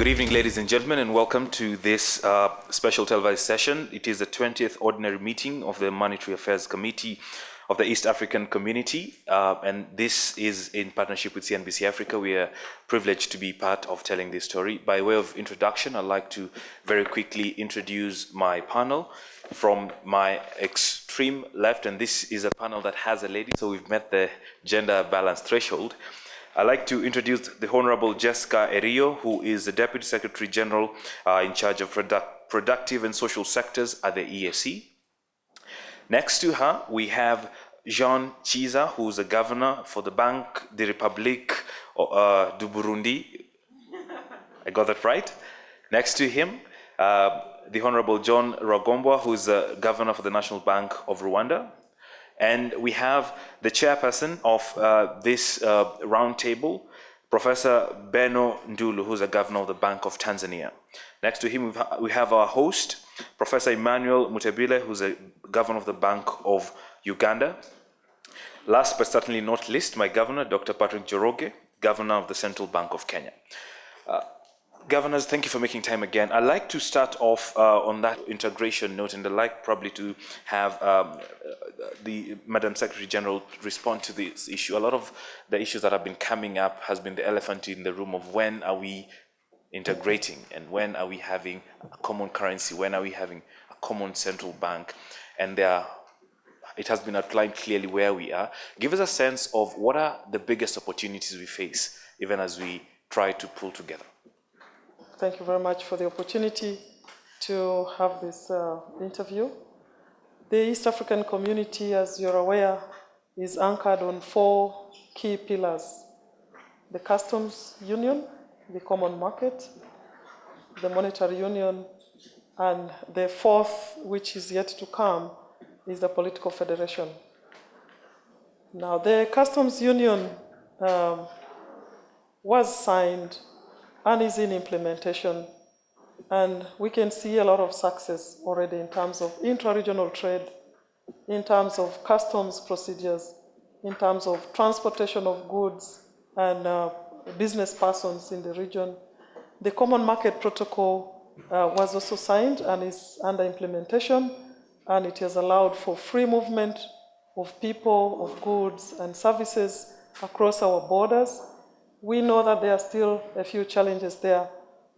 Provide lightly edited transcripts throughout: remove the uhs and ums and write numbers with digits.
Good evening, ladies and gentlemen, and welcome to this special televised session. It is the 20th ordinary meeting of the Monetary Affairs Committee of the East African Community, and this is in partnership with CNBC Africa. We are privileged to be part of telling this story. By way of introduction, I'd like to very quickly introduce my panel. From my extreme left, and this is a panel that has a lady, so we've met the gender balance threshold. I'd like to introduce the Honorable Jessica Erio, who is the Deputy Secretary General in charge of productive and social sectors at the EAC. Next to her, we have Jean Chiza, who is the Governor for the Bank de République du Burundi. I got that right? Next to him, the Honorable John Rwagombwa, who is the Governor for the National Bank of Rwanda. And we have the chairperson of this roundtable, Professor Beno Ndulu, who's the Governor of the Bank of Tanzania. Next to him, we have our host, Professor Emmanuel Mutebile, who's the Governor of the Bank of Uganda. Last but certainly not least, my Governor, Dr. Patrick Njoroge, Governor of the Central Bank of Kenya. Governors, thank you for making time again. I'd like to start off on that integration note, and I'd like probably to have the Madam Secretary General respond to this issue. A lot of the issues that have been coming up has been the elephant in the room of when are we integrating and when are we having a common currency, when are we having a common central bank, and it has been outlined clearly where we are. Give us a sense of what are the biggest opportunities we face, even as we try to pull together. Thank you very much for the opportunity to have this interview. The East African community, as you're aware, is anchored on 4 key pillars: the customs union, the common market, the monetary union, and the 4th, which is yet to come, is the political federation. Now, the customs union was signed and is in implementation, and we can see a lot of success already in terms of intra-regional trade, in terms of customs procedures, in terms of transportation of goods and business persons in the region. The Common Market Protocol was also signed and is under implementation, and it has allowed for free movement of people, of goods and services across our borders. We know that there are still a few challenges there,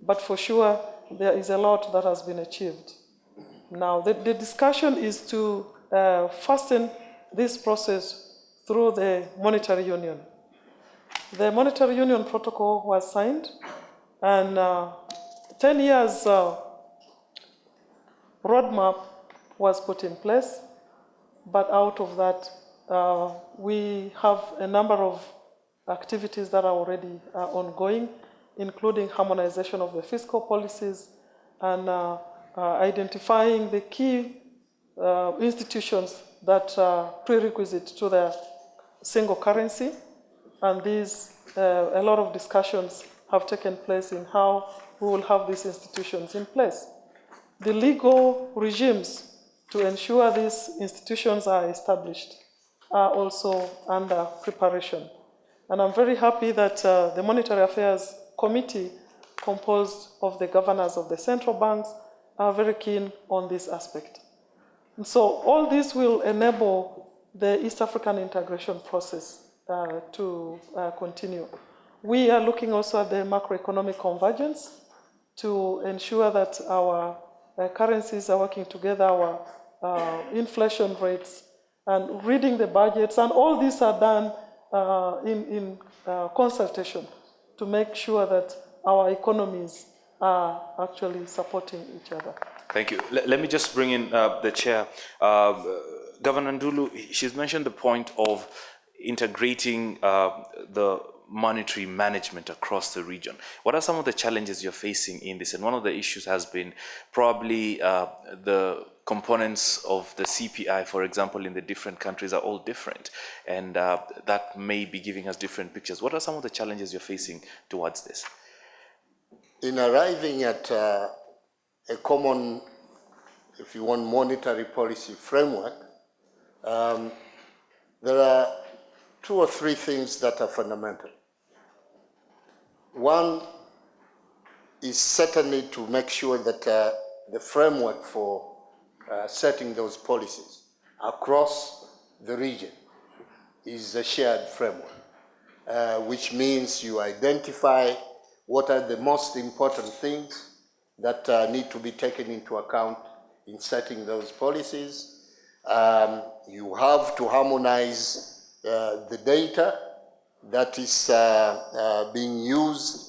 but for sure there is a lot that has been achieved. Now, the discussion is to fasten this process through the monetary union. The monetary union protocol was signed, and 10 years roadmap was put in place, but out of that, we have a number of activities that are already ongoing, including harmonization of the fiscal policies and identifying the key institutions that are prerequisite to the single currency. And these, a lot of discussions have taken place in how we will have these institutions in place. The legal regimes to ensure these institutions are established are also under preparation. And I'm very happy that the Monetary Affairs Committee, composed of the governors of the central banks, are very keen on this aspect. And so all this will enable the East African integration process to continue. We are looking also at the macroeconomic convergence to ensure that our currencies are working together, our inflation rates, and reading the budgets, and all these are done in consultation to make sure that our economies are actually supporting each other. Thank you. Let me just bring in the chair. Governor Ndulu, she's mentioned the point of integrating the monetary management across the region. What are some of the challenges you're facing in this? And one of the issues has been probably the components of the CPI, for example, in the different countries are all different, and that may be giving us different pictures. What are some of the challenges you're facing towards this? In arriving at a common, if you want, monetary policy framework, there are 2 or 3 things that are fundamental. One is certainly to make sure that the framework for setting those policies across the region is a shared framework, which means you identify what are the most important things that need to be taken into account in setting those policies. You have to harmonize the data that is being used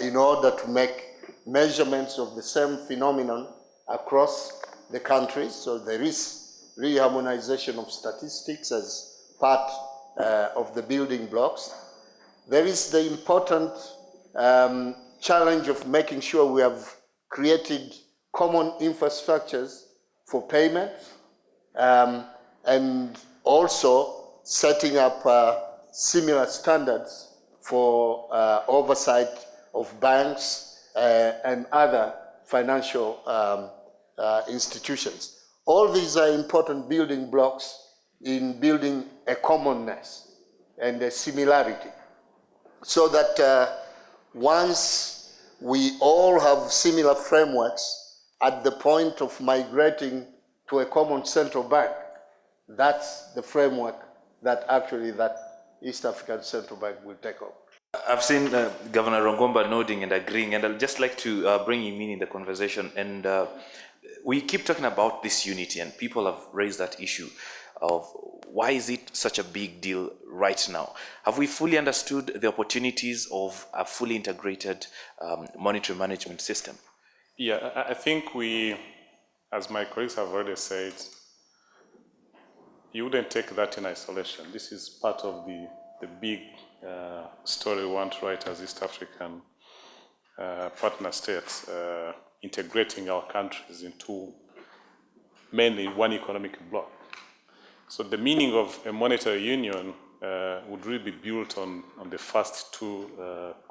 in order to make measurements of the same phenomenon across the countries. So there is re-harmonization of statistics as part of the building blocks. There is the important challenge of making sure we have created common infrastructures for payment, and also setting up similar standards for oversight of banks and other financial institutions. All these are important building blocks in building a commonness and a similarity, so that once we all have similar frameworks at the point of migrating to a common central bank, that's the framework that actually that East African Central Bank will take over. I've seen Governor Rongomba nodding and agreeing, and I'd just like to bring him in the conversation. And we keep talking about this unity, and people have raised that issue of why is it such a big deal right now? Have we fully understood the opportunities of a fully integrated monetary management system? Yeah, I think we, as my colleagues have already said, you wouldn't take that in isolation. This is part of the big story we want to write as East African partner states, integrating our countries into mainly one economic bloc. So the meaning of a monetary union would really be built on the first two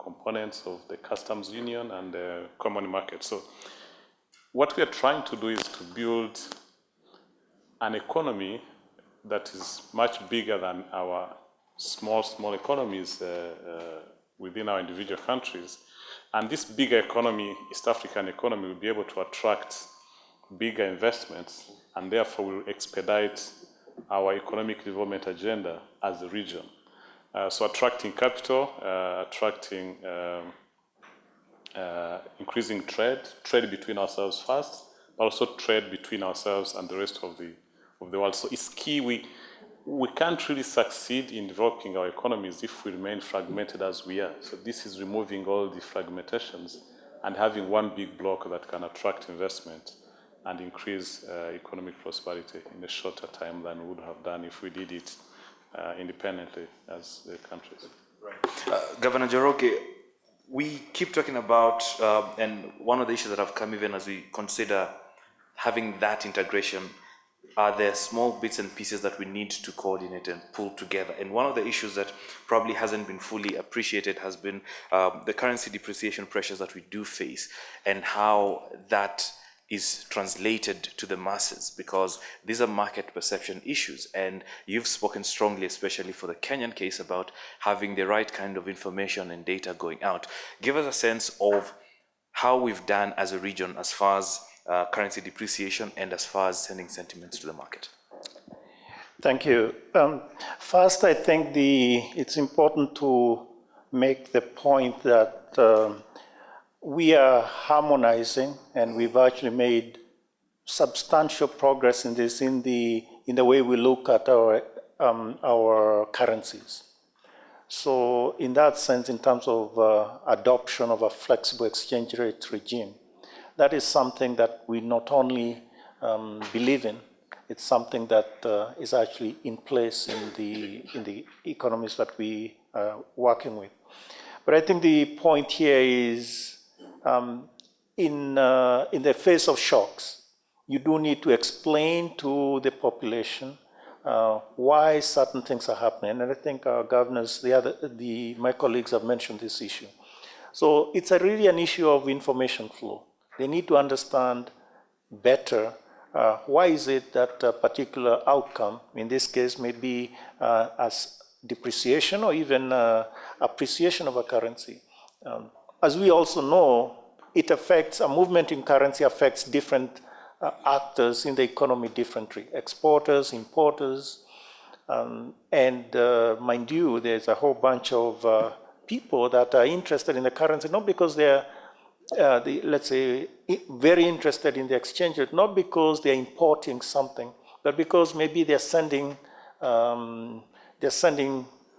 components of the customs union and the common market. So what we are trying to do is to build an economy that is much bigger than our small economies within our individual countries. And this bigger economy, East African economy, will be able to attract bigger investments, and therefore will expedite our economic development agenda as a region. So attracting capital, increasing trade between ourselves first, but also trade between ourselves and the rest of the world. So it's key. We can't really succeed in developing our economies if we remain fragmented as we are. So this is removing all the fragmentations and having one big block that can attract investment and increase economic prosperity in a shorter time than we would have done if we did it independently as countries. Right. Governor Njoroge, we keep talking about, and one of the issues that have come even as we consider having that integration are there small bits and pieces that we need to coordinate and pull together. And one of the issues that probably hasn't been fully appreciated has been the currency depreciation pressures that we do face and how that is translated to the masses, because these are market perception issues. And you've spoken strongly, especially for the Kenyan case, about having the right kind of information and data going out. Give us a sense of how we've done as a region as far as currency depreciation and as far as sending sentiments to the market. Thank you. First, I think it's important to make the point that we are harmonizing, and we've actually made substantial progress in this in the way we look at our currencies. So in that sense, in terms of adoption of a flexible exchange rate regime, that is something that we not only believe in, it's something that is actually in place in the economies that we are working with. But I think the point here is in the face of shocks, you do need to explain to the population why certain things are happening. And I think our governors, my colleagues have mentioned this issue. So it's really an issue of information flow. They need to understand better why is it that a particular outcome, in this case, may be as depreciation or even appreciation of a currency. As we also know, a movement in currency affects different actors in the economy differently, exporters, importers, and mind you, there's a whole bunch of people that are interested in the currency, not because they're, let's say, very interested in the exchange rate, not because they're importing something, but because maybe they're sending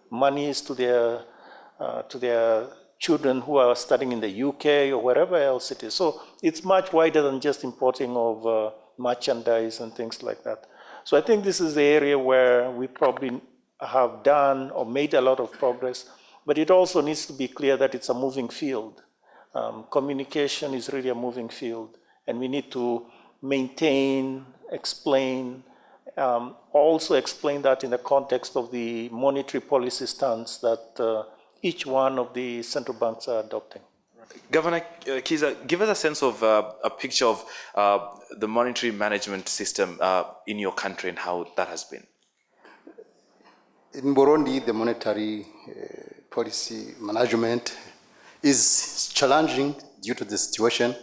monies to their children who are studying in the UK or wherever else it is. So it's much wider than just importing of merchandise and things like that. So I think this is the area where we probably have done or made a lot of progress, but it also needs to be clear that it's a moving field. Communication is really a moving field, and we need to maintain, explain, also explain that in the context of the monetary policy stance that each one of the central banks are adopting. Governor Kiza, give us a sense of a picture of the monetary management system in your country and how that has been. In Burundi, the monetary policy management is challenging due to the situation,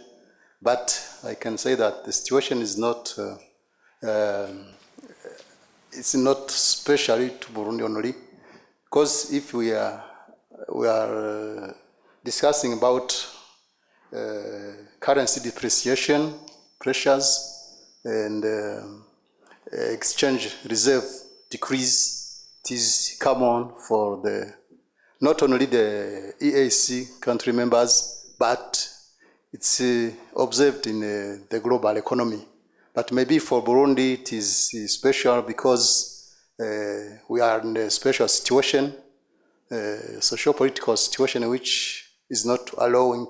but I can say that the situation is not, it's not specially to Burundi only, because if we are discussing about currency depreciation pressures and exchange reserve decrease, it is common for not only the EAC country members, but it's observed in the global economy. But maybe for Burundi it is special because we are in a special situation, socio-political situation, which is not allowing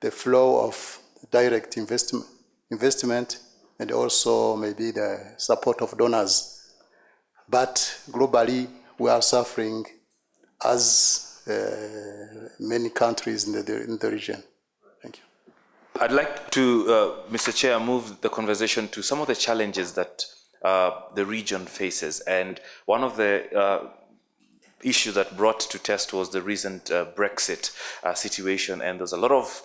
the flow of direct investment and also maybe the support of donors. But globally, we are suffering as many countries in the region. Thank you. I'd like to, Mr. Chair, move the conversation to some of the challenges that the region faces. And one of the issue that brought to test was the recent Brexit situation, and there's a lot of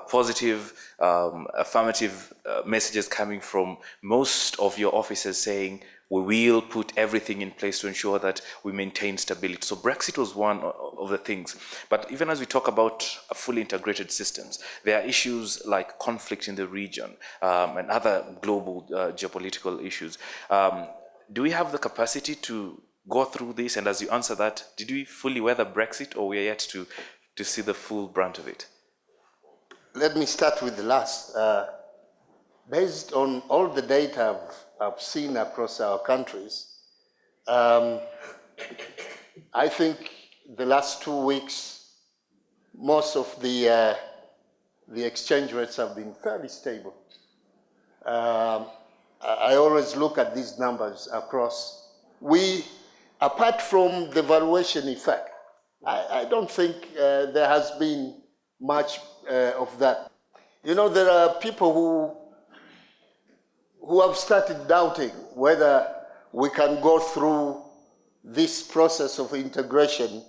positive, affirmative messages coming from most of your officers saying we will put everything in place to ensure that we maintain stability. So Brexit was one of the things. But even as we talk about fully integrated systems, there are issues like conflict in the region and other global geopolitical issues. Do we have the capacity to go through this? And as you answer that, did we fully weather Brexit, or we are yet to see the full brunt of it? Let me start with the last. Based on all the data I've seen across our countries, I think the last 2 weeks, most of the exchange rates have been fairly stable. I always look at these numbers across. Apart from the valuation effect, I don't think there has been much of that. You know, there are people who have started doubting whether we can go through this process of integration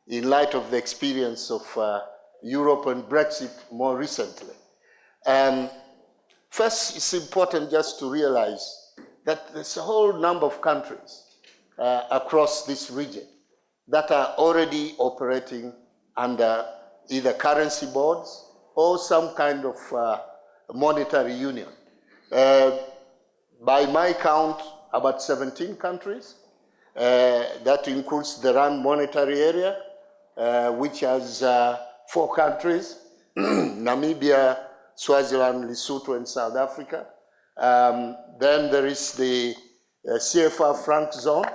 in light of the experience of Europe and Brexit more recently. First, it's important just to realize that there's a whole number of countries across this region that are already operating under either currency boards or some kind of monetary union. By my count, about 17 countries. That includes the RAN monetary area, which has 4 countries, Namibia, Swaziland, Lesotho, and South Africa. Then there is the CFR franc zone,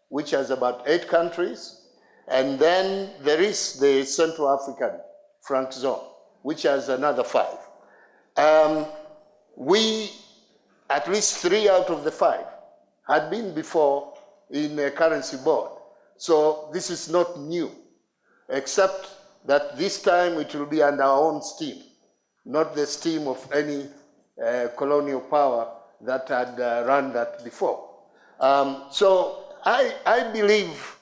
which has about 8 countries. And then there is the Central African franc zone, which has another 5. At least 3 out of the 5 had been before in a currency board. So this is not new, except that this time it will be under our own steam, not the steam of any colonial power that had run that before. So I believe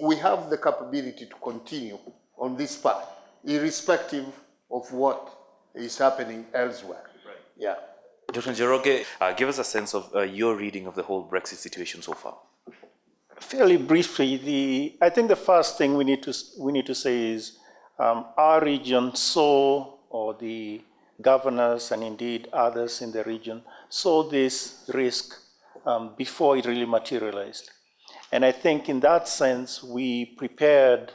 we have the capability to continue on this path, irrespective of what is happening elsewhere. Right. Yeah. Dr. Njoroge, give us a sense of your reading of the whole Brexit situation so far. Fairly briefly, I think the first thing we need to say is our region saw, or the governors and indeed others in the region saw this risk before it really materialized. And I think in that sense, we prepared,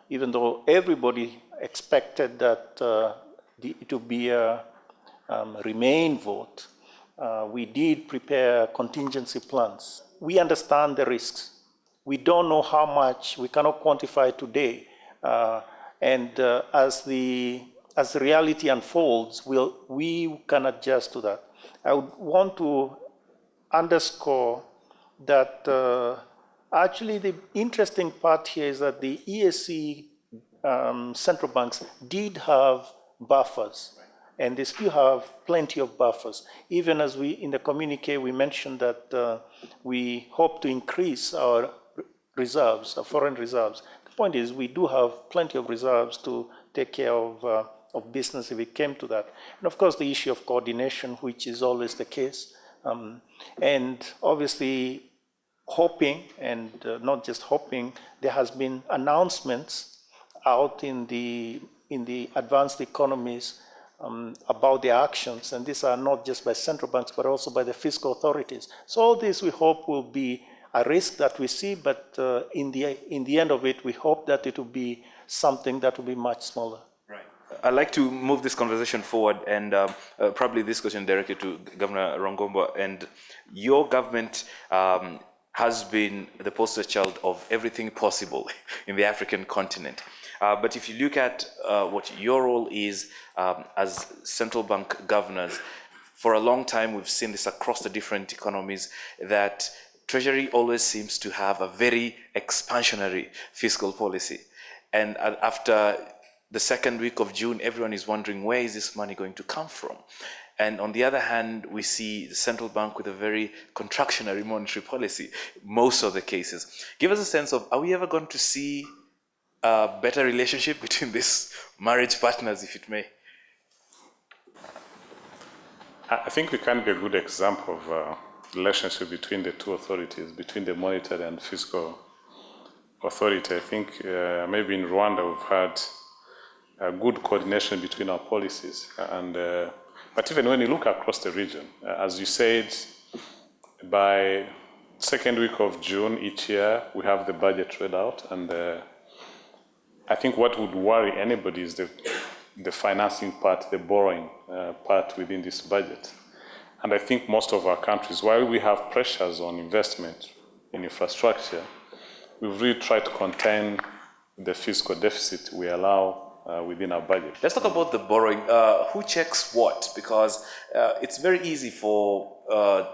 even though everybody expected that it would be a Remain vote, we did prepare contingency plans. We understand the risks. We don't know how much, we cannot quantify today. As the reality unfolds, we can adjust to that. I would want to underscore that actually the interesting part here is that the EAC central banks did have buffers. And they still have plenty of buffers. Even as in the communique, we mentioned that we hope to increase our reserves, our foreign reserves. The point is, we do have plenty of reserves to take care of business if it came to that. And of course, the issue of coordination, which is always the case. And obviously, hoping, and not just hoping, there has been announcements out in the advanced economies about the actions, and these are not just by central banks, but also by the fiscal authorities. So all this we hope will be a risk that we see, but in the end of it, we hope that it will be something that will be much smaller. Right. I'd like to move this conversation forward, and probably this question directed to Governor Rongombo. And your government has been the poster child of everything possible in the African continent. But if you look at what your role is as central bank governors, for a long time we've seen this across the different economies, that Treasury always seems to have a very expansionary fiscal policy. And after the second week of June, everyone is wondering, where is this money going to come from? And on the other hand, we see the central bank with a very contractionary monetary policy, most of the cases. Give us a sense of, are we ever going to see a better relationship between these marriage partners, if it may? I think we can be a good example of a relationship between the two authorities, between the monetary and fiscal authority. I think maybe in Rwanda we've had a good coordination between our policies. But even when you look across the region, as you said, by second week of June each year, we have the budget read out, and I think what would worry anybody is the financing part, the borrowing part within this budget. And I think most of our countries, while we have pressures on investment in infrastructure, we've really tried to contain the fiscal deficit we allow within our budget. Let's talk about the borrowing. Who checks what? Because it's very easy for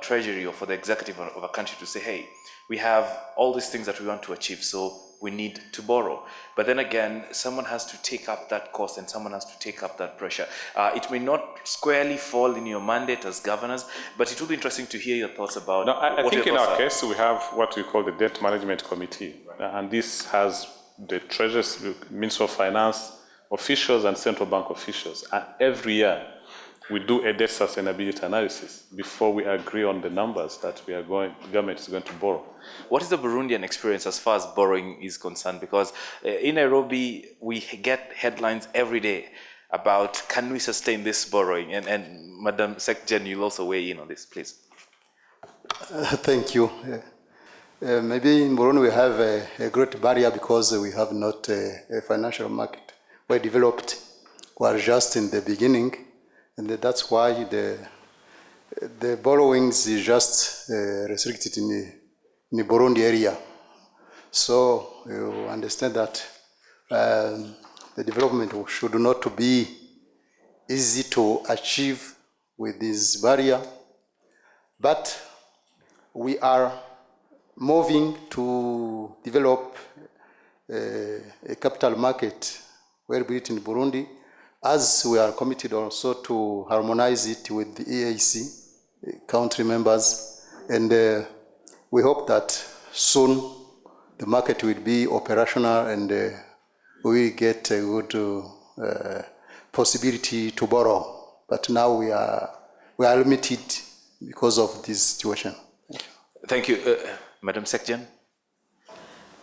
Treasury or for the executive of a country to say, hey, we have all these things that we want to achieve, so we need to borrow. But then again, someone has to take up that cost and someone has to take up that pressure. It may not squarely fall in your mandate as governors, but it will be interesting to hear your thoughts about. No, I think in our case, we have what we call the Debt Management Committee. Right. And this has the Treasury, Minister of Finance officials and central bank officials. And every year, we do a debt sustainability analysis before we agree on the numbers that the government is going to borrow. What is the Burundian experience as far as borrowing is concerned? Because in Nairobi, we get headlines every day about, can we sustain this borrowing? And Madam Secretary, you'll also weigh in on this, please. Thank you. Maybe in Burundi we have a great barrier because we have not a financial market. We're developed, we're just in the beginning. And that's why the borrowings is just restricted in the Burundi area. So you understand that the development should not be easy to achieve with this barrier. But we are moving to develop a capital market, well built in Burundi, as we are committed also to harmonize it with the EAC country members. And we hope that soon the market will be operational and we will get a good possibility to borrow, but now we are limited because of this situation. Thank you. Madam Sekjan?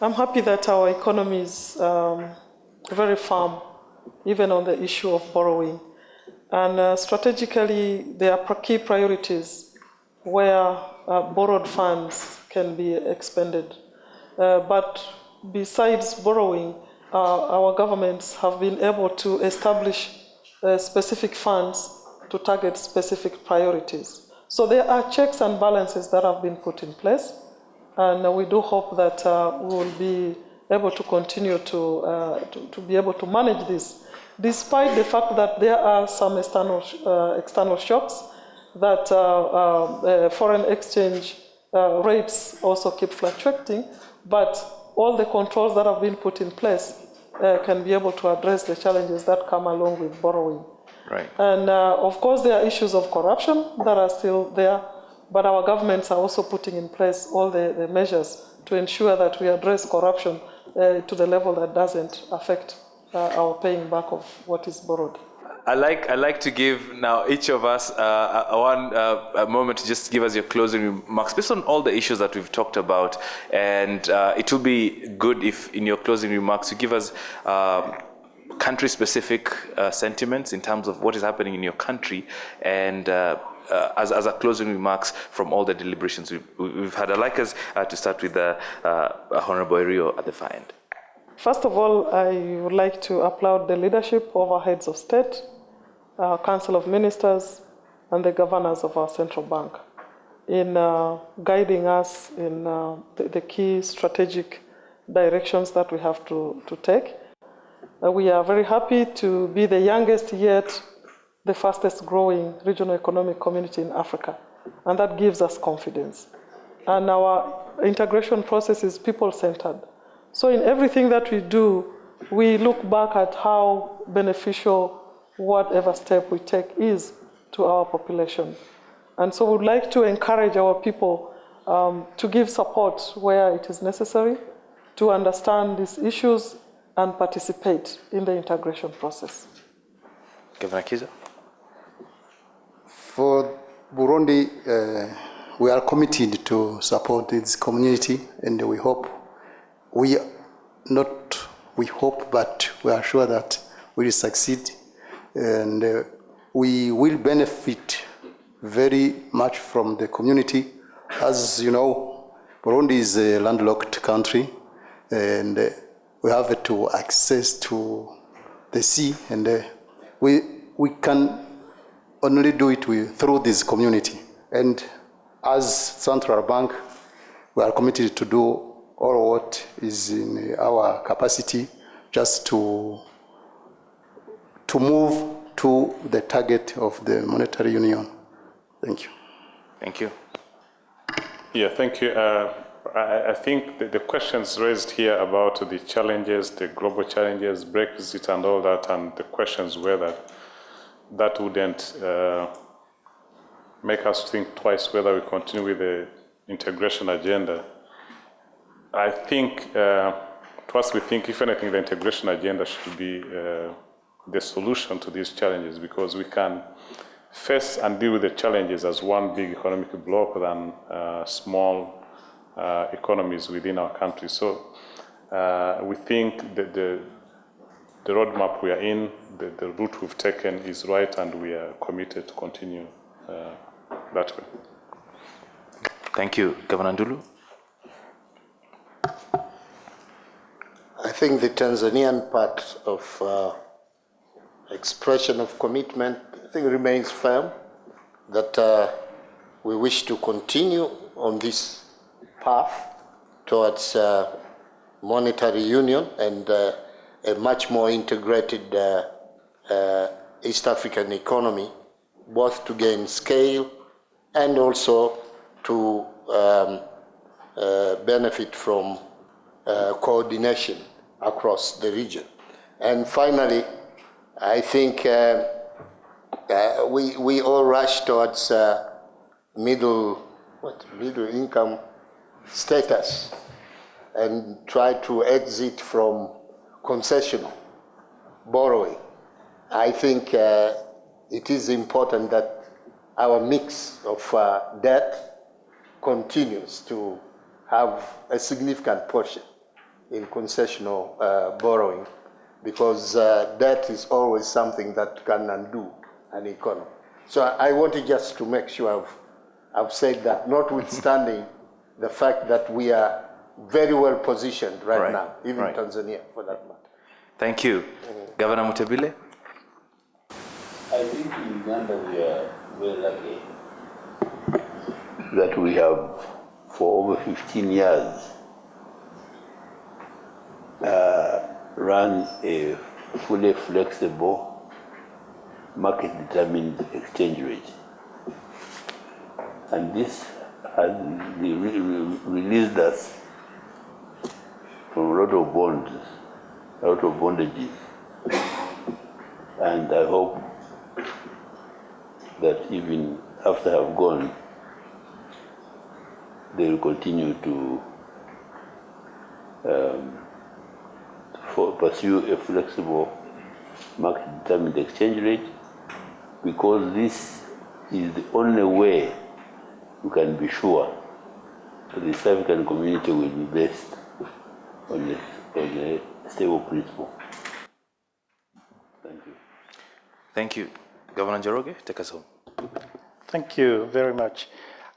I'm happy that our economy is very firm, even on the issue of borrowing. And strategically, there are key priorities where borrowed funds can be expended. But besides borrowing, our governments have been able to establish specific funds to target specific priorities. So there are checks and balances that have been put in place, and we do hope that we will be able to continue to be able to manage this, despite the fact that there are some external shocks, that foreign exchange rates also keep fluctuating, but all the controls that have been put in place can be able to address the challenges that come along with borrowing. Right. And of course, there are issues of corruption that are still there, but our governments are also putting in place all the measures to ensure that we address corruption to the level that doesn't affect our paying back of what is borrowed. I like to give now each of us a moment to just give us your closing remarks based on all the issues that we've talked about, and it will be good if in your closing remarks you give us country-specific sentiments in terms of what is happening in your country, and as a closing remarks from all the deliberations we've had. I'd like us to start with Honorable Rio at the far end. First of all, I would like to applaud the leadership of our heads of state, our Council of Ministers, and the governors of our central bank in guiding us in the key strategic directions that we have to take. We are very happy to be the youngest yet the fastest growing regional economic community in Africa, and that gives us confidence. And our integration process is people-centered. So in everything that we do, we look back at how beneficial whatever step we take is to our population. And so we'd like to encourage our people to give support where it is necessary, to understand these issues and participate in the integration process. Governor Kiza? For Burundi, we are committed to support this community, and we hope, but we are sure that we will succeed, and we will benefit very much from the community. As you know, Burundi is a landlocked country, and we have to access to the sea, and we can only do it through this community. And as Central Bank, we are committed to do all what is in our capacity just to move to the target of the monetary union. Thank you. Thank you. Yeah, thank you. I think the questions raised here about the challenges, the global challenges, Brexit and all that, and the questions whether that wouldn't make us think twice whether we continue with the integration agenda. I think, to us, we think, if anything, the integration agenda should be the solution to these challenges, because we can face and deal with the challenges as one big economic bloc than small economies within our country. So we think that the roadmap we are in, the route we've taken is right, and we are committed to continue that way. Thank you. Governor Ndulu? I think the Tanzanian part of expression of commitment, I think, remains firm, that we wish to continue on this path towards monetary union and a much more integrated East African economy, both to gain scale and also to benefit from coordination across the region. And finally, I think we all rush towards middle income status and try to exit from concessional borrowing. I think it is important that our mix of debt continues to have a significant portion in concessional borrowing, because debt is always something that can undo an economy. So I wanted just to make sure I've said that, notwithstanding the fact that we are very well positioned right now, even Tanzania for that matter. Thank you. Governor Mutebile? I think in Uganda we are very lucky that we have, for over 15 years, run a fully flexible, market-determined exchange rate. And this has released us from a lot of bonds, a lot of bondages. And I hope that even after I've gone, they will continue to pursue a flexible market-determined exchange rate, because this is the only way you can be sure that the East African community will be based on a stable principle. Thank you. Thank you. Governor Njoroge, take us home. Thank you very much.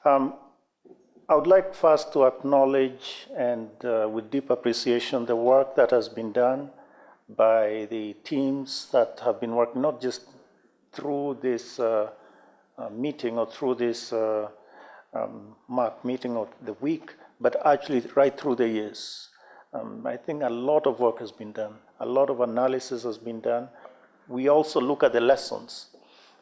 I would like first to acknowledge and with deep appreciation the work that has been done by the teams that have been working not just through this meeting or through this marked meeting of the week, but actually right through the years. I think a lot of work has been done. A lot of analysis has been done. We also look at the lessons.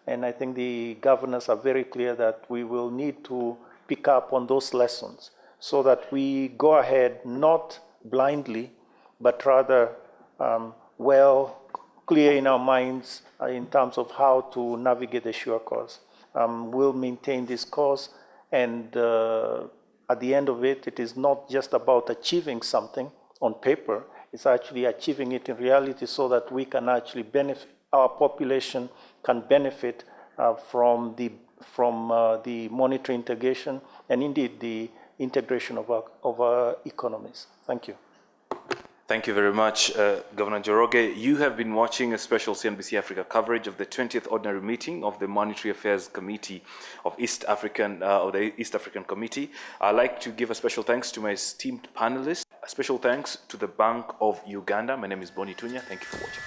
And I think the governors are very clear that we will need to pick up on those lessons so that we go ahead not blindly, but rather clear in our minds in terms of how to navigate the sure course. We'll maintain this course, and at the end of it, it is not just about achieving something on paper, it's actually achieving it in reality so that we can actually benefit, our population can benefit from the monetary integration and indeed the integration of our economies. Thank you. Thank you very much, Governor Njoroge. You have been watching a special CNBC Africa coverage of the 20th Ordinary Meeting of the Monetary Affairs Committee of the East African Committee. I'd like to give a special thanks to my esteemed panelists. A special thanks to the Bank of Uganda. My name is Bonney Tunya. Thank you for watching.